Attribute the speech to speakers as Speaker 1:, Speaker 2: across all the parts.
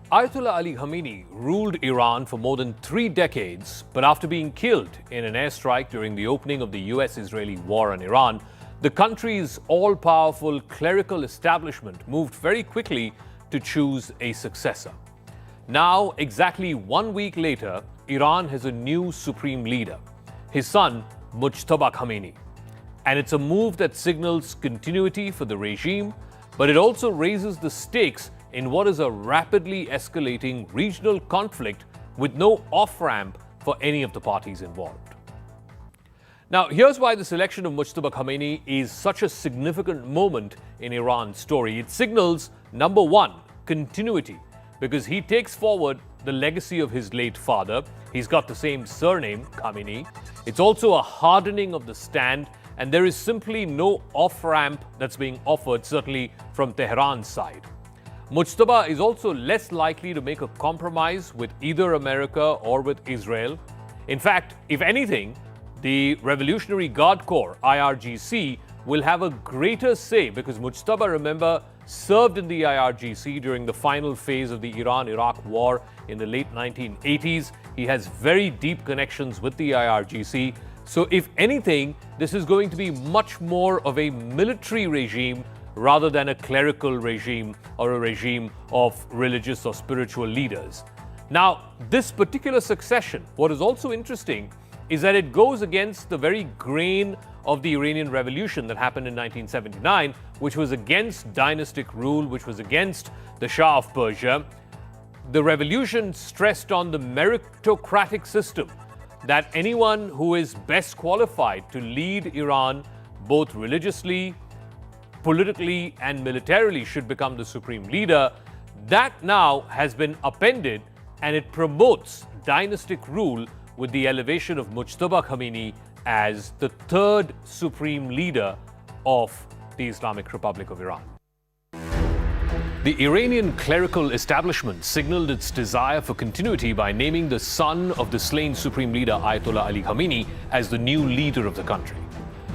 Speaker 1: Ayatollah Ali Khamenei ruled Iran for more than 3 decades, but after being killed in an airstrike during the opening of the US-Israeli war on Iran, the country's all-powerful clerical establishment moved very quickly to choose a successor. Now, exactly 1 week later, Iran has a new supreme leader, his son, Mujtaba Khamenei. And it's a move that signals continuity for the regime, but it also raises the stakes in what is a rapidly escalating regional conflict with no off-ramp for any of the parties involved. Now, here's why the selection of Mujtaba Khamenei is such a significant moment in Iran's story. It signals, number one, continuity, because he takes forward the legacy of his late father. He's got the same surname, Khamenei. It's also a hardening of the stand, and there is simply no off-ramp that's being offered, certainly from Tehran's side. Mujtaba is also less likely to make a compromise with either America or with Israel. In fact, if anything, the Revolutionary Guard Corps, IRGC, will have a greater say because Mujtaba, remember, served in the IRGC during the final phase of the Iran-Iraq war in the late 1980s. He has very deep connections with the IRGC. So if anything, this is going to be much more of a military regime rather than a clerical regime or a regime of religious or spiritual leaders. Now, this particular succession, what is also interesting is that it goes against the very grain of the Iranian Revolution that happened in 1979, which was against dynastic rule, which was against the Shah of Persia. The revolution stressed on the meritocratic system, that anyone who is best qualified to lead Iran, both religiously, politically and militarily, should become the supreme leader. That now has been upended, and it promotes dynastic rule with the elevation of Mujtaba Khamenei as the third supreme leader of the Islamic Republic of Iran. The Iranian clerical establishment signaled its desire for continuity by naming the son of the slain supreme leader Ayatollah Ali Khamenei as the new leader of the country.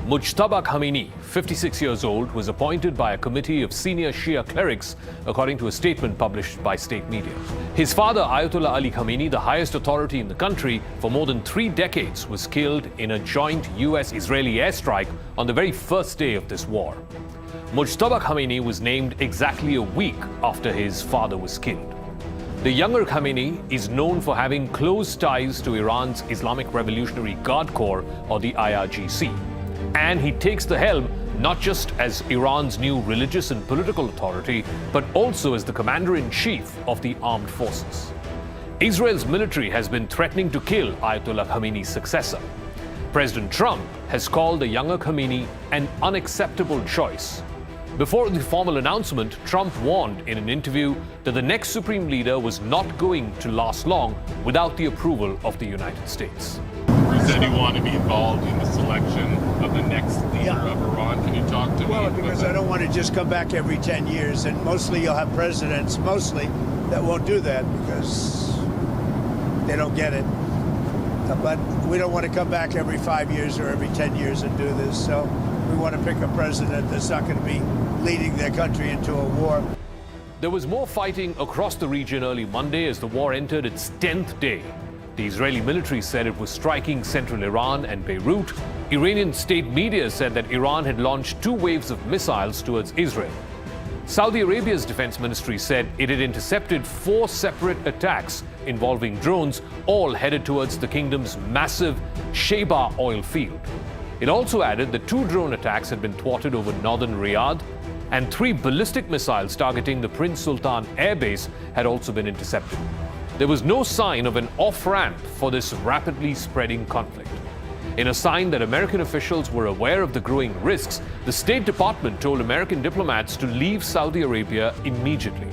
Speaker 1: Mujtaba Khamenei, 56 years old, was appointed by a committee of senior Shia clerics, according to a statement published by state media. His father, Ayatollah Ali Khamenei, the highest authority in the country for more than 3 decades, was killed in a joint US-Israeli airstrike on the very first day of this war. Mujtaba Khamenei was named exactly a week after his father was killed. The younger Khamenei is known for having close ties to Iran's Islamic Revolutionary Guard Corps, or the IRGC. And he takes the helm not just as Iran's new religious and political authority, but also as the commander-in-chief of the armed forces. Israel's military has been threatening to kill Ayatollah Khamenei's successor. President Trump has called the younger Khamenei an unacceptable choice. Before the formal announcement, Trump warned in an interview that the next supreme leader was not going to last long without the approval of the United States.
Speaker 2: You said you want to be involved in the selection of the next leader of Iran. Can you talk to me?
Speaker 3: Well, because I don't want to just come back every 10 years, and mostly you'll have presidents, that won't do that because they don't get it. But we don't want to come back every 5 years or every 10 years and do this. So we want to pick a president that's not going to be leading their country into a war.
Speaker 1: There was more fighting across the region early Monday as the war entered its 10th day. The Israeli military said it was striking central Iran and Beirut. Iranian state media said that Iran had launched 2 waves of missiles towards Israel. Saudi Arabia's defense ministry said it had intercepted 4 separate attacks involving drones, all headed towards the kingdom's massive Sheba oil field. It also added that 2 drone attacks had been thwarted over northern Riyadh, and 3 ballistic missiles targeting the Prince Sultan Air Base had also been intercepted. There was no sign of an off-ramp for this rapidly spreading conflict. In a sign that American officials were aware of the growing risks, the State Department told American diplomats to leave Saudi Arabia immediately.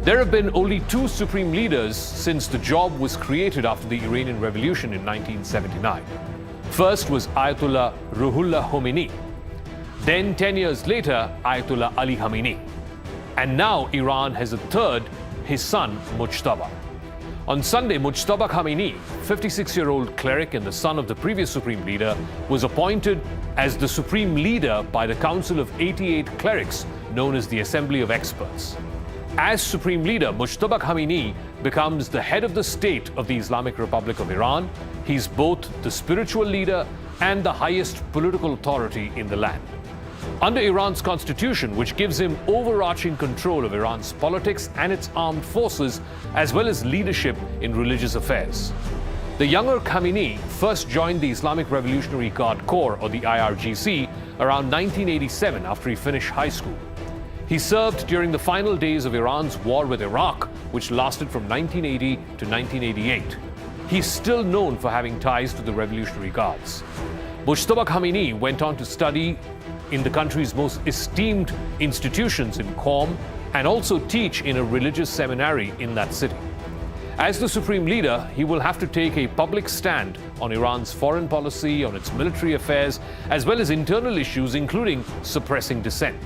Speaker 1: There have been only 2 supreme leaders since the job was created after the Iranian Revolution in 1979. First was Ayatollah Ruhollah Khomeini. Then 10 years later, Ayatollah Ali Khamenei. And now Iran has a third, his son Mujtaba. On Sunday, Mujtaba Khamenei, 56-year-old cleric and the son of the previous supreme leader, was appointed as the supreme leader by the Council of 88 Clerics, known as the Assembly of Experts. As supreme leader, Mujtaba Khamenei becomes the head of the state of the Islamic Republic of Iran. He's both the spiritual leader and the highest political authority in the land. Under Iran's constitution, which gives him overarching control of Iran's politics and its armed forces, as well as leadership in religious affairs. The younger Khamenei first joined the Islamic Revolutionary Guard Corps, or the IRGC, around 1987 after he finished high school. He served during the final days of Iran's war with Iraq, which lasted from 1980 to 1988. He's still known for having ties to the Revolutionary Guards. Mujtaba Khamenei went on to study in the country's most esteemed institutions in Qom and also teach in a religious seminary in that city. As the supreme leader, he will have to take a public stand on Iran's foreign policy, on its military affairs, as well as internal issues, including suppressing dissent.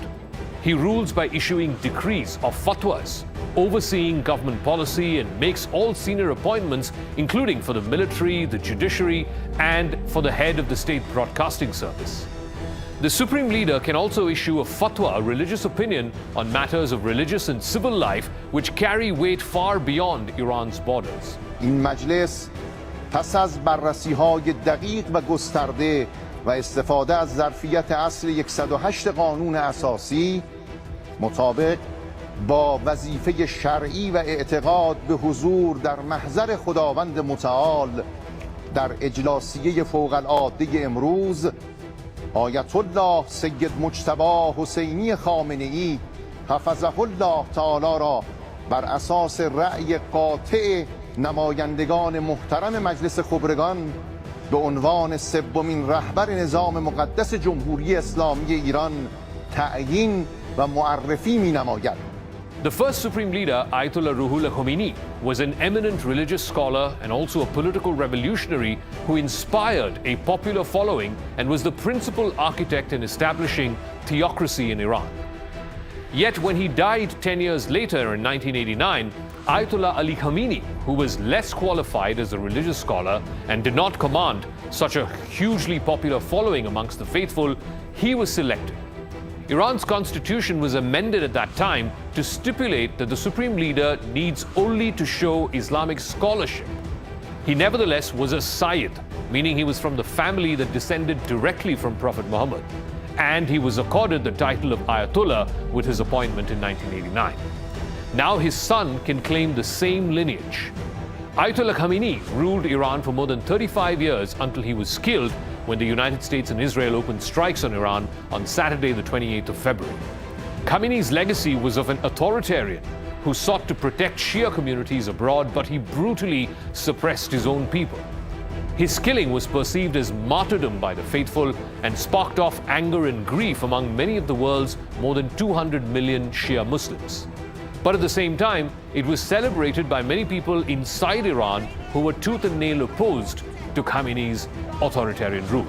Speaker 1: He rules by issuing decrees or fatwas, overseeing government policy, and makes all senior appointments, including for the military, the judiciary, and for the head of the state broadcasting service. The supreme leader can also issue a fatwa, a religious opinion, on matters of religious and civil life which carry weight far beyond Iran's borders.
Speaker 4: این مجلس پس از بررسی‌های دقیق و گسترده و استفاده از ظرفیت اصل 108 قانون اساسی مطابق با وظیفه شرعی و اعتقاد به حضور در محضر خداوند متعال در اجلاسیه فوق العاده امروز آیت الله سید مجتبی حسینی خامنه‌ای حفظه الله تعالی را بر اساس رأی قاطع نمایندگان محترم مجلس خبرگان به عنوان سومین رهبر نظام مقدس جمهوری اسلامی ایران تعیین و معرفی می‌نماید.
Speaker 1: The first supreme leader, Ayatollah Ruhollah Khomeini, was an eminent religious scholar and also a political revolutionary who inspired a popular following and was the principal architect in establishing theocracy in Iran. Yet when he died 10 years later in 1989, Ayatollah Ali Khamenei, who was less qualified as a religious scholar and did not command such a hugely popular following amongst the faithful, he was selected. Iran's constitution was amended at that time to stipulate that the supreme leader needs only to show Islamic scholarship. He nevertheless was a Sayyid, meaning he was from the family that descended directly from Prophet Muhammad, and he was accorded the title of Ayatollah with his appointment in 1989. Now his son can claim the same lineage. Ayatollah Khamenei ruled Iran for more than 35 years until he was killed when the United States and Israel opened strikes on Iran on Saturday, the 28th of February. Khamenei's legacy was of an authoritarian who sought to protect Shia communities abroad, but he brutally suppressed his own people. His killing was perceived as martyrdom by the faithful and sparked off anger and grief among many of the world's more than 200 million Shia Muslims. But at the same time, it was celebrated by many people inside Iran who were tooth and nail opposed to Khamenei's authoritarian rule.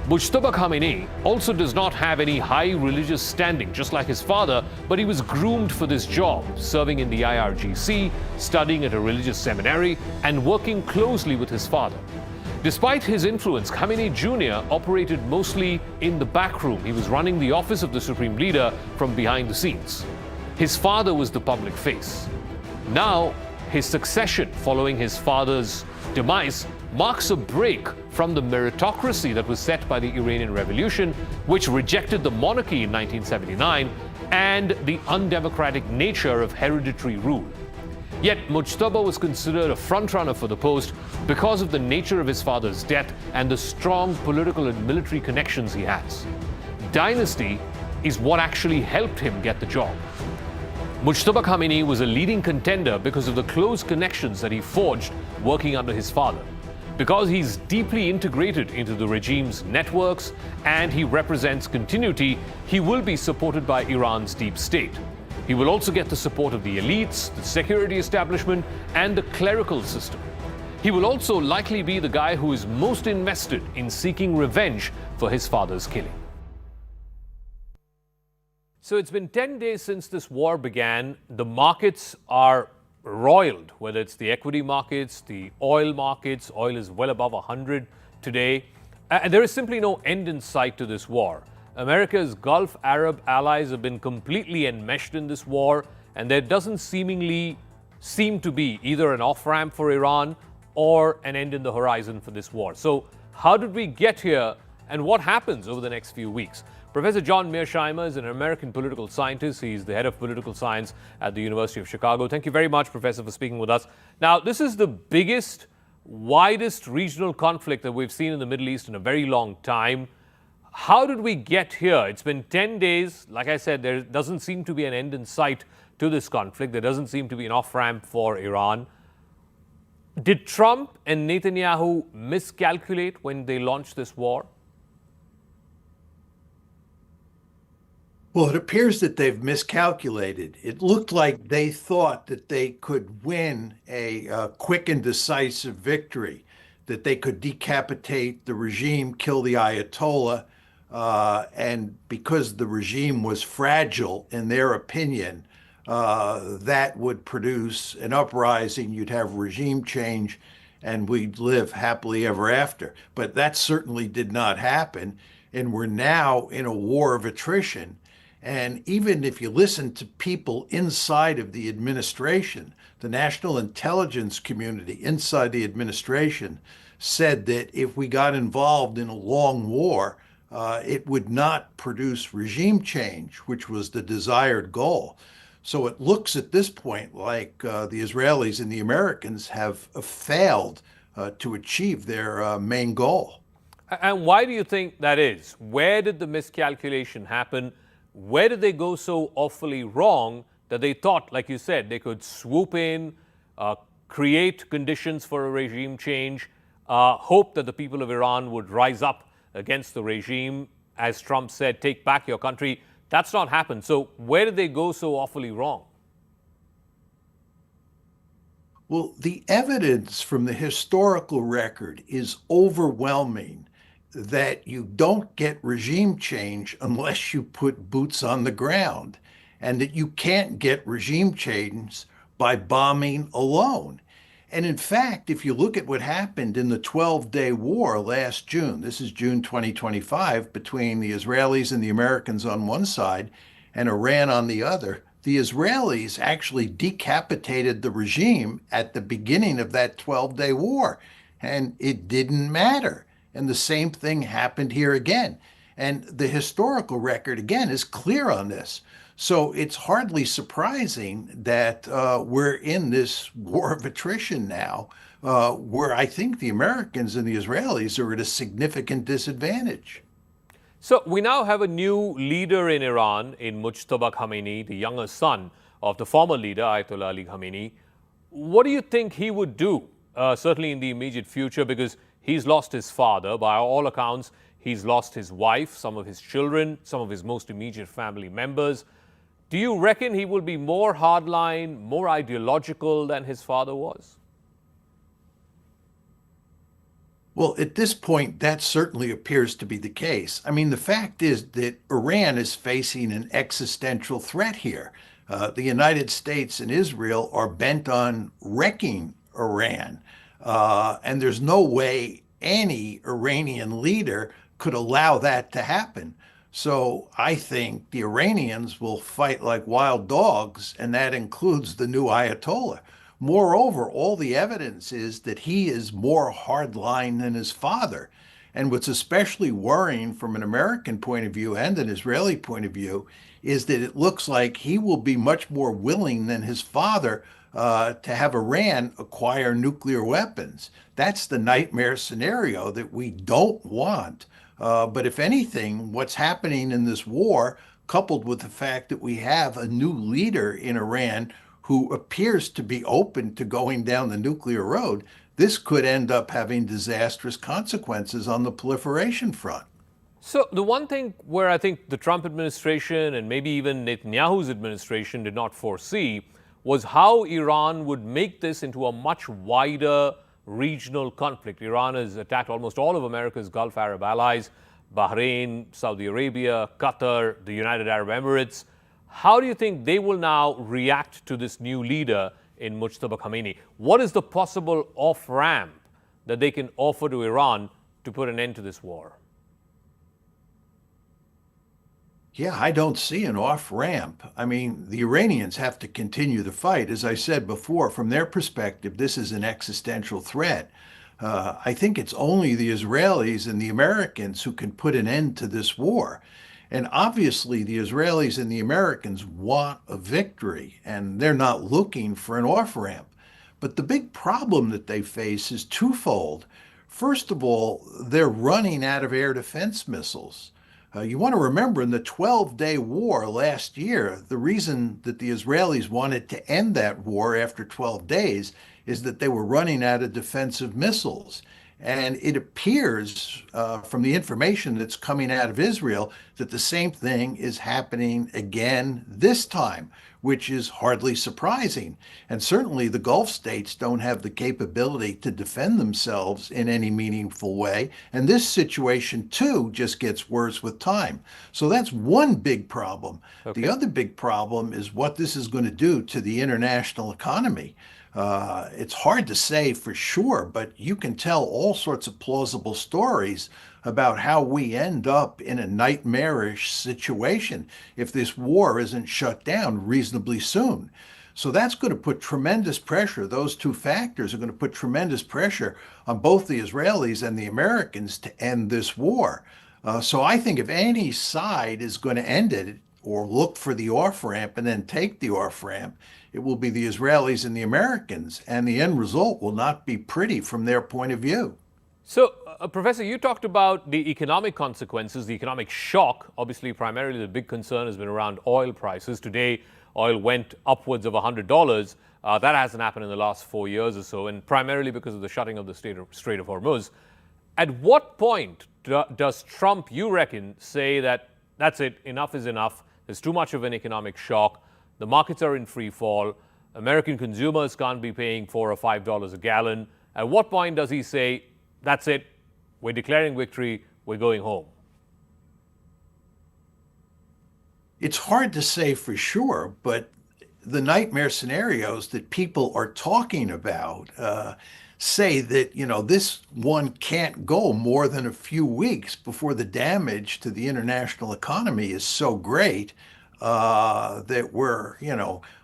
Speaker 1: Mujtaba Khamenei also does not have any high religious standing, just like his father, but he was groomed for this job, serving in the IRGC, studying at a religious seminary, and working closely with his father. Despite his influence, Khamenei Jr. operated mostly in the back room. He was running the office of the supreme leader from behind the scenes. His father was the public face. Now, his succession following his father's demise marks a break from the meritocracy that was set by the Iranian Revolution, which rejected the monarchy in 1979, and the undemocratic nature of hereditary rule. Yet Mujtaba was considered a frontrunner for the post because of the nature of his father's death and the strong political and military connections he has. Dynasty is what actually helped him get the job. Mujtaba Khamenei was a leading contender because of the close connections that he forged working under his father. Because he's deeply integrated into the regime's networks and he represents continuity, he will be supported by Iran's deep state. He will also get the support of the elites, the security establishment, and the clerical system. He will also likely be the guy who is most invested in seeking revenge for his father's killing. So it's been 10 days since this war began. The markets are roiled, whether it's the equity markets, the oil markets. Oil is well above 100 today. And there is simply no end in sight to this war. America's Gulf Arab allies have been completely enmeshed in this war. and there doesn't seem to be either an off-ramp for Iran or an end in the horizon for this war. So how did we get here, and what happens over the next few weeks? Professor John Mearsheimer is an American political scientist. He's the head of political science at the University of Chicago. Thank you very much, Professor, for speaking with us. Now, this is the biggest, widest regional conflict that we've seen in the Middle East in a very long time. How did we get here? It's been 10 days. Like I said, there doesn't seem to be an end in sight to this conflict. There doesn't seem to be an off-ramp for Iran. Did Trump and Netanyahu miscalculate when they launched this war?
Speaker 5: Well, it appears that they've miscalculated. It looked like they thought that they could win a quick and decisive victory, that they could decapitate the regime, kill the Ayatollah, and because the regime was fragile, in their opinion, that would produce an uprising. You'd have regime change, and we'd live happily ever after. But that certainly did not happen, and we're now in a war of attrition. And even if you listen to people inside of the administration, the national intelligence community inside the administration said that if we got involved in a long war, it would not produce regime change, which was the desired goal. So it looks at this point like the Israelis and the Americans have failed to achieve their main goal.
Speaker 1: And why do you think that is? Where did the miscalculation happen? Where did they go so awfully wrong that they thought, like you said, they could swoop in, create conditions for a regime change, hope that the people of Iran would rise up against the regime, as Trump said, take back your country? That's not happened. So where did they go so awfully wrong?
Speaker 5: Well, the evidence from the historical record is overwhelming that you don't get regime change unless you put boots on the ground, and that you can't get regime change by bombing alone. And in fact, if you look at what happened in the 12-day war last June, this is June 2025, between the Israelis and the Americans on one side and Iran on the other, the Israelis actually decapitated the regime at the beginning of that 12-day war, and it didn't matter. And the same thing happened here again. And the historical record, again, is clear on this. So it's hardly surprising that we're in this war of attrition now, where I think the Americans and the Israelis are at a significant disadvantage.
Speaker 1: So we now have a new leader in Iran, in Mujtaba Khamenei, the younger son of the former leader, Ayatollah Ali Khamenei. What do you think he would do, certainly in the immediate future? Because he's lost his father. By all accounts, he's lost his wife, some of his children, some of his most immediate family members. Do you reckon he will be more hardline, more ideological than his father was?
Speaker 5: Well, at this point, that certainly appears to be the case. I mean, the fact is that Iran is facing an existential threat here. The United States and Israel are bent on wrecking Iran. And there's no way any Iranian leader could allow that to happen. So I think the Iranians will fight like wild dogs, and that includes the new Ayatollah. Moreover, all the evidence is that he is more hardline than his father. And what's especially worrying from an American point of view and an Israeli point of view is that it looks like he will be much more willing than his father to have Iran acquire nuclear weapons. That's the nightmare scenario that we don't want. But if anything, what's happening in this war, coupled with the fact that we have a new leader in Iran who appears to be open to going down the nuclear road, this could end up having disastrous consequences on the proliferation front.
Speaker 1: So the one thing where I think the Trump administration and maybe even Netanyahu's administration did not foresee was how Iran would make this into a much wider regional conflict. Iran has attacked almost all of America's Gulf Arab allies, Bahrain, Saudi Arabia, Qatar, the United Arab Emirates. How do you think they will now react to this new leader in Mujtaba Khamenei? What is the possible off-ramp that they can offer to Iran to put an end to this war?
Speaker 5: Yeah, I don't see an off ramp. I mean, the Iranians have to continue the fight. As I said before, from their perspective, this is an existential threat. I think it's only the Israelis and the Americans who can put an end to this war. And obviously, the Israelis and the Americans want a victory, and they're not looking for an off ramp. But the big problem that they face is twofold. First of all, they're running out of air defense missiles. You want to remember in the 12-day war last year, the reason that the Israelis wanted to end that war after 12 days is that they were running out of defensive missiles. And it appears from the information that's coming out of Israel that the same thing is happening again this time, which is hardly surprising. And certainly the Gulf states don't have the capability to defend themselves in any meaningful way. And this situation, too, just gets worse with time. So that's one big problem. Okay. The other big problem is what this is going to do to the international economy. It's hard to say for sure, but you can tell all sorts of plausible stories about how we end up in a nightmarish situation if this war isn't shut down reasonably soon. So that's going to put tremendous pressure. Those two factors are going to put tremendous pressure on both the Israelis and the Americans to end this war. So I think if any side is going to end it or look for the off-ramp and then take the off-ramp, it will be the Israelis and the Americans, and the end result will not be pretty from their point of view.
Speaker 1: So, Professor, you talked about the economic consequences, the economic shock. Obviously, primarily the big concern has been around oil prices. Today, oil went upwards of $100. That hasn't happened in the last 4 years or so, and primarily because of the shutting of the Strait of Hormuz. At what point does Trump, you reckon, say that that's it, enough is enough, there's too much of an economic shock, the markets are in free fall, American consumers can't be paying $4 or $5 a gallon? At what point does he say, that's it, we're declaring victory, we're going home?
Speaker 5: It's hard to say for sure, but the nightmare scenarios that people are talking about say that, this one can't go more than a few weeks before the damage to the international economy is so great that we're,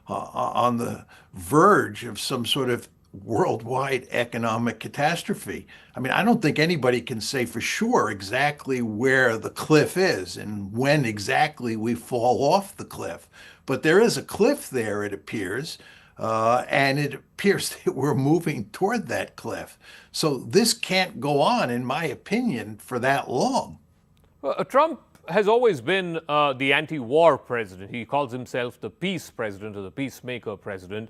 Speaker 5: on the verge of some sort of worldwide economic catastrophe. I mean, I don't think anybody can say for sure exactly where the cliff is and when exactly we fall off the cliff. But there is a cliff there, it appears, and it appears that we're moving toward that cliff. So this can't go on, in my opinion, for that long.
Speaker 1: Well, Trump has always been the anti-war president. He calls himself the peace president or the peacemaker president.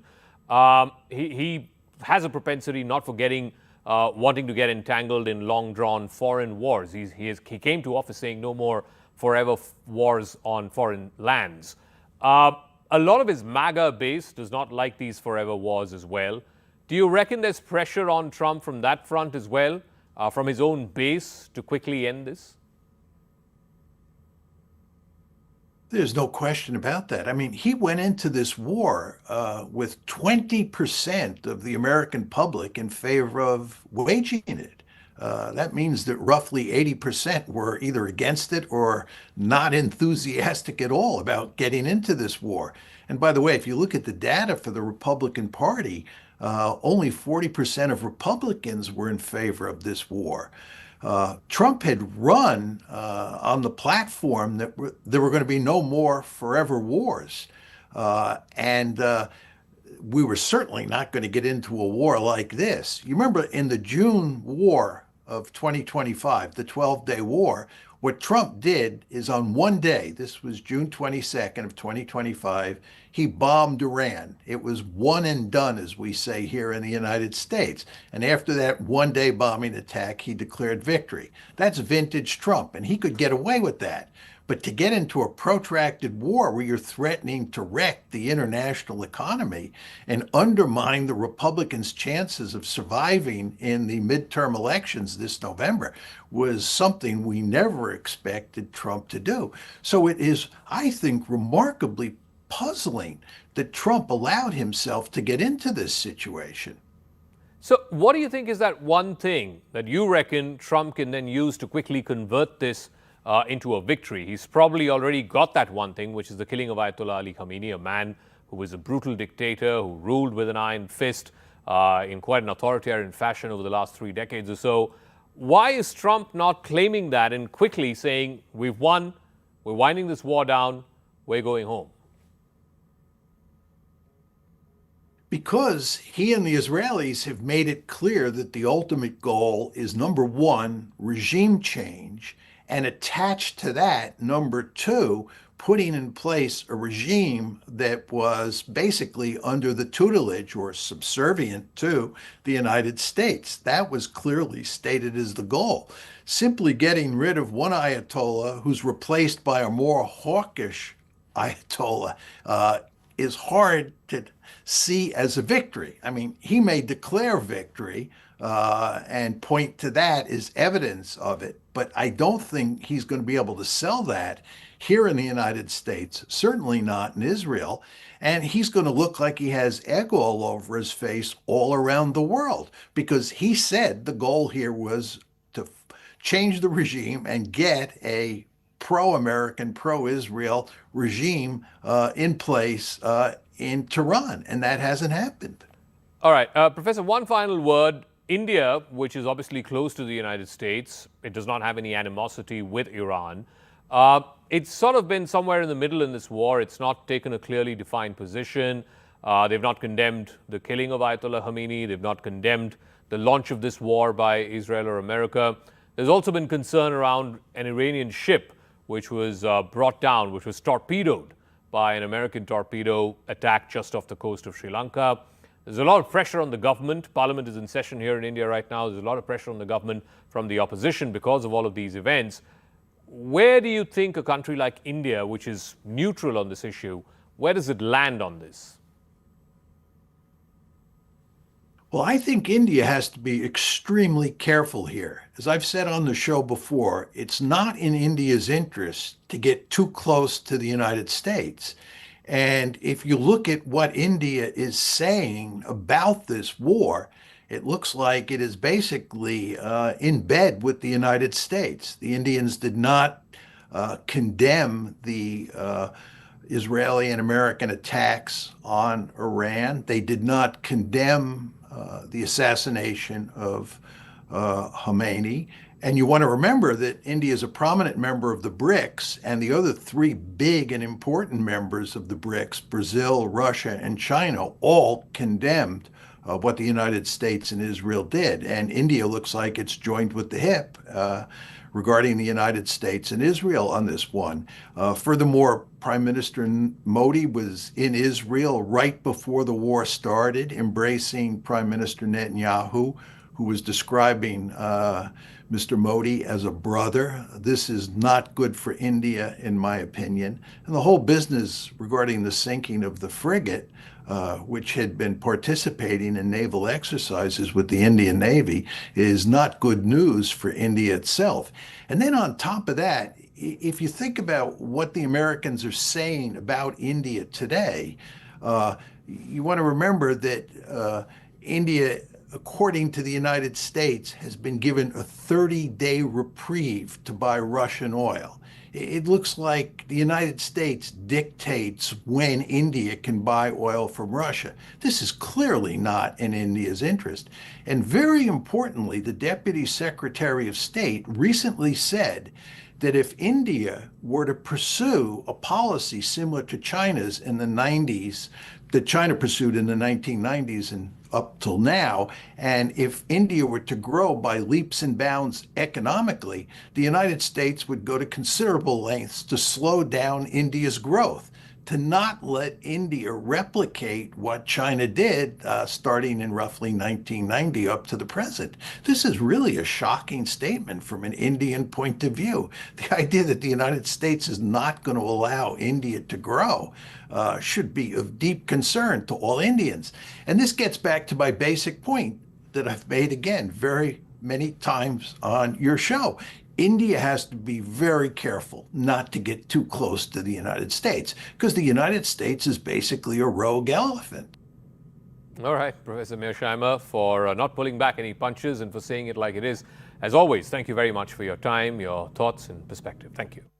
Speaker 1: He has a propensity not for wanting to get entangled in long-drawn foreign wars. He came to office saying no more forever wars on foreign lands. A lot of his MAGA base does not like these forever wars as well. Do you reckon there's pressure on Trump from that front as well, from his own base to quickly end this?
Speaker 5: There's no question about that. I mean, he went into this war with 20% of the American public in favor of waging it. That means that roughly 80% were either against it or not enthusiastic at all about getting into this war. And by the way, if you look at the data for the Republican Party, only 40% of Republicans were in favor of this war. Trump had run on the platform that there were going to be no more forever wars. And we were certainly not going to get into a war like this. You remember in the June war of 2025, the 12-day war, what Trump did is on one day, this was June 22nd of 2025, he bombed Iran. It was one and done, as we say here in the United States. And after that one-day bombing attack, he declared victory. That's vintage Trump, and he could get away with that. But to get into a protracted war where you're threatening to wreck the international economy and undermine the Republicans' chances of surviving in the midterm elections this November was something we never expected Trump to do. So it is, I think, remarkably puzzling that Trump allowed himself to get into this situation.
Speaker 1: So what do you think is that one thing that you reckon Trump can then use to quickly convert this into a victory. He's probably already got that one thing, which is the killing of Ayatollah Ali Khamenei, a man who was a brutal dictator who ruled with an iron fist in quite an authoritarian fashion over the last 3 decades or so. Why is Trump not claiming that and quickly saying, we've won, we're winding this war down, we're going home?
Speaker 5: Because he and the Israelis have made it clear that the ultimate goal is, number one, regime change, and attached to that, number two, putting in place a regime that was basically under the tutelage or subservient to the United States. That was clearly stated as the goal. Simply getting rid of one Ayatollah who's replaced by a more hawkish Ayatollah is hard to see as a victory. I mean, he may declare victory and point to that as evidence of it, but I don't think he's going to be able to sell that here in the United States, certainly not in Israel. And he's going to look like he has egg all over his face all around the world, because he said the goal here was to change the regime and get a pro-American, pro-Israel regime in place in Tehran, and that hasn't happened.
Speaker 1: All right, Professor, one final word. India, which is obviously close to the United States, it does not have any animosity with Iran. It's sort of been somewhere in the middle in this war. It's not taken a clearly defined position. They've not condemned the killing of Ayatollah Khamenei. They've not condemned the launch of this war by Israel or America. There's also been concern around an Iranian ship which was brought down, which was torpedoed by an American torpedo attack just off the coast of Sri Lanka. There's a lot of pressure on the government. Parliament is in session here in India right now. There's a lot of pressure on the government from the opposition because of all of these events. Where do you think a country like India, which is neutral on this issue, where does it land on this?
Speaker 5: Well, I think India has to be extremely careful here. As I've said on the show before, it's not in India's interest to get too close to the United States. And if you look at what India is saying about this war, it looks like it is basically in bed with the United States. The Indians did not condemn the Israeli and American attacks on Iran. They did not condemn the assassination of Khamenei. And you want to remember that India is a prominent member of the BRICS, and the other three big and important members of the BRICS, Brazil, Russia, and China, all condemned what the United States and Israel did. And India looks like it's joined with the hip regarding the United States and Israel on this one. Furthermore, Prime Minister Modi was in Israel right before the war started, embracing Prime Minister Netanyahu, who was describing Mr. Modi as a brother. This is not good for India, in my opinion. And the whole business regarding the sinking of the frigate, which had been participating in naval exercises with the Indian Navy, is not good news for India itself. And then on top of that, if you think about what the Americans are saying about India today, you want to remember that India, according to the United States, has been given a 30-day reprieve to buy Russian oil. It looks like the United States dictates when India can buy oil from Russia. This is clearly not in India's interest. And very importantly, the Deputy Secretary of State recently said that if India were to pursue a policy similar to China's in the 90s, that China pursued in the 1990s and up till now, and if India were to grow by leaps and bounds economically, the United States would go to considerable lengths to slow down India's growth, to not let India replicate what China did starting in roughly 1990 up to the present. This is really a shocking statement from an Indian point of view. The idea that the United States is not going to allow India to grow should be of deep concern to all Indians. And this gets back to my basic point that I've made again very many times on your show. India has to be very careful not to get too close to the United States, because the United States is basically a rogue elephant.
Speaker 1: All right, Professor Mearsheimer, for not pulling back any punches and for saying it like it is. As always, thank you very much for your time, your thoughts, and perspective. Thank you.